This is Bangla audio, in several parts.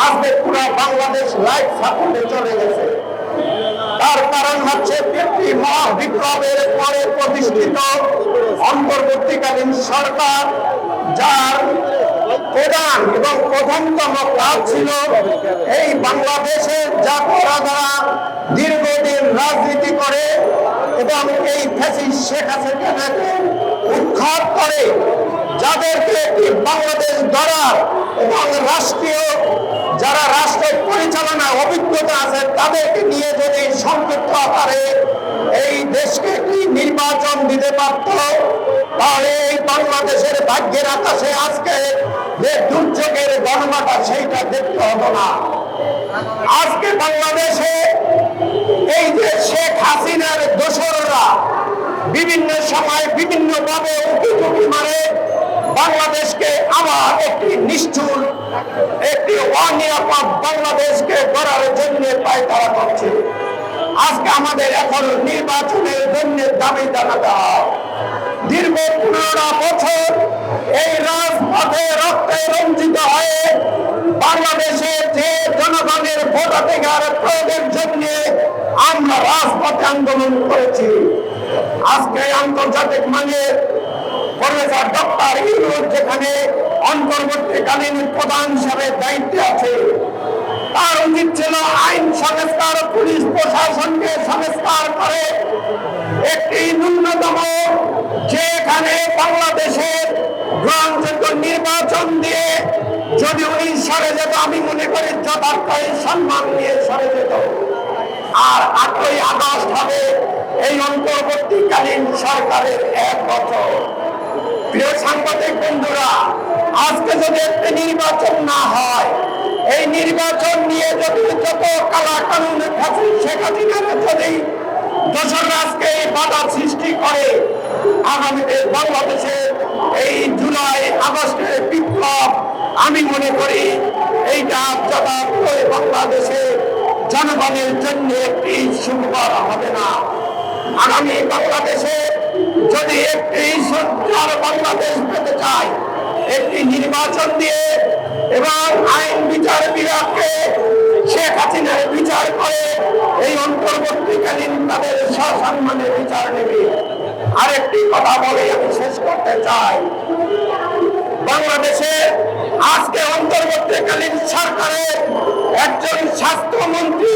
আজকে পুরো বাংলাদেশ লাইফ সাপোর্টে চলে গেছে। তার কারণ হচ্ছে একটি মহাবিপ্লবের পরে প্রতিষ্ঠিত অন্তর্বর্তীকালীন সরকার, যার প্রধান এবং প্রধানতম কাজ ছিল এই বাংলাদেশে যা করা দ্বারা দীর্ঘদিন রাজনীতি করে এবং এই ফ্যাসিস্ট শেখ হাসিনাকে উৎখাত করে, যাদেরকে একটি বাংলাদেশ গড়ার এবং রাষ্ট্রীয় যারা রাষ্ট্র পরিচালনা অভিজ্ঞতা আছে তাদেরকে নিয়ে যদি সংযুক্ত আকারে এই দেশকে একটি নির্বাচন দিতে পারত, তাহলে এই বাংলাদেশের ভাগ্যের আকাশে আজকে যে দুর্যোগের গণনাটা সেইটা দেখতে হতো না। আজকে বাংলাদেশে এই যে শেখ হাসিনার দোসররা বিভিন্ন সময় বিভিন্ন ভাবে উঁকি মারে বাংলাদেশকে আবার একটি নিষ্ঠুর, একটি অনিরাপদ বাংলাদেশকে গড়ার জন্য পায়তারা করছে। আজকে আমাদের এখন নির্বাচনের জন্য দাবি জানাতে হয়। দীর্ঘ 15 বছর এই রাজপথে রক্তে রঞ্জিত হয়ে বাংলাদেশে যে জনগণের ভোটাধিকার প্রয়োগের জন্য আমরা রাজপথে আন্দোলন করেছি। আজকে আন্তর্জাতিক মানের প্রফেসর ডক্টর ইউনূস যেখানে অন্তর্বর্তীকালীন প্রধান হিসাবে দায়িত্বে আছে, তার উচিত ছিল আইন সংস্কার, পুলিশ প্রশাসনকে সংস্কার করে একটি ন্যূনতম যেখানে বাংলাদেশের গ্রহণযোগ্য নির্বাচন দিয়ে যদি উনি সরে যেত, আমি মনে করি যথার্থ সম্মান নিয়ে সরে যেত। আর 8ই আগস্ট হবে এই অন্তর্বর্তীকালীন সরকারের 1 বছর। প্রিয় সাংবাদিক বন্ধুরা, আজকে যদি একটি নির্বাচন না হয়, এই নির্বাচন নিয়ে যদি যত কালা কানুন শেখ হাসিনার যদি দোসররা আজকে বাধা সৃষ্টি করে, আগামীতে বাংলাদেশের এই জুলাই আগস্টের বিপ্লব আমি মনে করি এইটা যথার্থ বাংলাদেশের জনগণের জন্য একটি সুখবর হবে না। আগামী বাংলাদেশে যদি একটি সুন্দর বাংলাদেশ পেতে চায়, একটি নির্বাচন দিয়ে এবং আইন বিচার বিভাগকে শেখ হাসিনার বিচার করে এই অন্তর্বর্তীকালীন তাদের সসম্মানে বিচার নেবে। আরেকটি কথা বলে আমি শেষ করতে চাই, বাংলাদেশে আজকে অন্তর্বর্তীকালীন সরকারের একজন স্বাস্থ্যমন্ত্রী,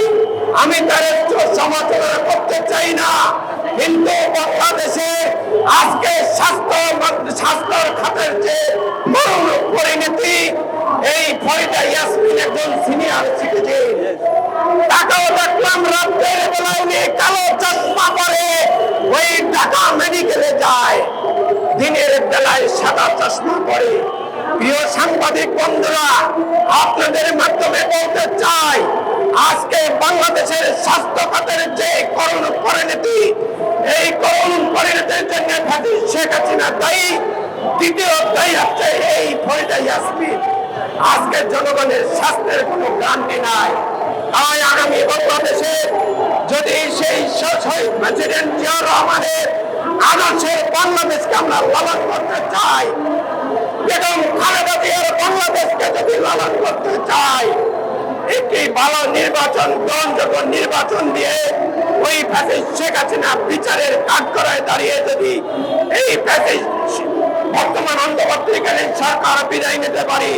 আমি তার সমালোচনা করতে চাই না, কিন্তু বাংলাদেশে আজকে স্বাস্থ্য খাতের যে মরণ পরিণতি, এই ফরিদা ইয়াসমিন একজন সিনিয়র সিটিজেন, তাকেও দেখলাম রাতের বেলায় উনি কালো চশমা পরে ওই ঢাকা মেডিকেলে যায়, দিনের বেলায় সাদা চশমা পরে। প্রিয় সাংবাদিক বন্ধুরা, আপনাদের মাধ্যমে বলতে চাই, আজকে বাংলাদেশের স্বাস্থ্য খাতের যে করুণ পরিণতি, এই করুণ পরিণতির জন্য শেখ হাসিনা দায়ী, দ্বিতীয় দায়ী হচ্ছে এই ফরিদা ইয়াসমিন। আজকে জনগণের স্বাস্থ্যের কোনো গ্যারান্টি নাই। তাই আগামী বাংলাদেশে যদি সেই শহীদ প্রেসিডেন্ট জিয়াউর রহমানের আদর্শের বাংলাদেশকে আমরা লালন করতে চাই, বেগম খালেদা জিয়ার বাংলাদেশকে যদি লালন করতে চাই, একটি ভালো নির্বাচন, গ্রহণযোগ্য নির্বাচন দিয়ে ওই ফ্যাসিস্ট শেখ হাসিনা বিচারের কাঠগড়ায় দাঁড়িয়ে যদি এই ফ্যাসিস্ট বর্তমান অন্তর্বর্তীকালীন সরকার বিদায় নিতে পারি,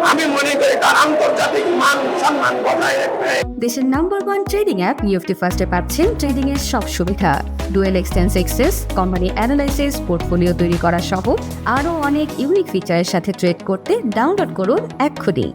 আমি মনে করি তার আন্তর্জাতিক মান সম্মান বজায় রাখবে। দেশের নাম্বার 1 ট্রেডিং অ্যাপ নিফটি ফার্স্টে পাচ্ছেন ট্রেডিং এর সব সুবিধা, dual exchange access, company analysis, portfolio তৈরি করা সহ আরও অনেক ইউনিক ফিচারের সাথে ট্রেড করতে ডাউনলোড করুন এক্ষুনি।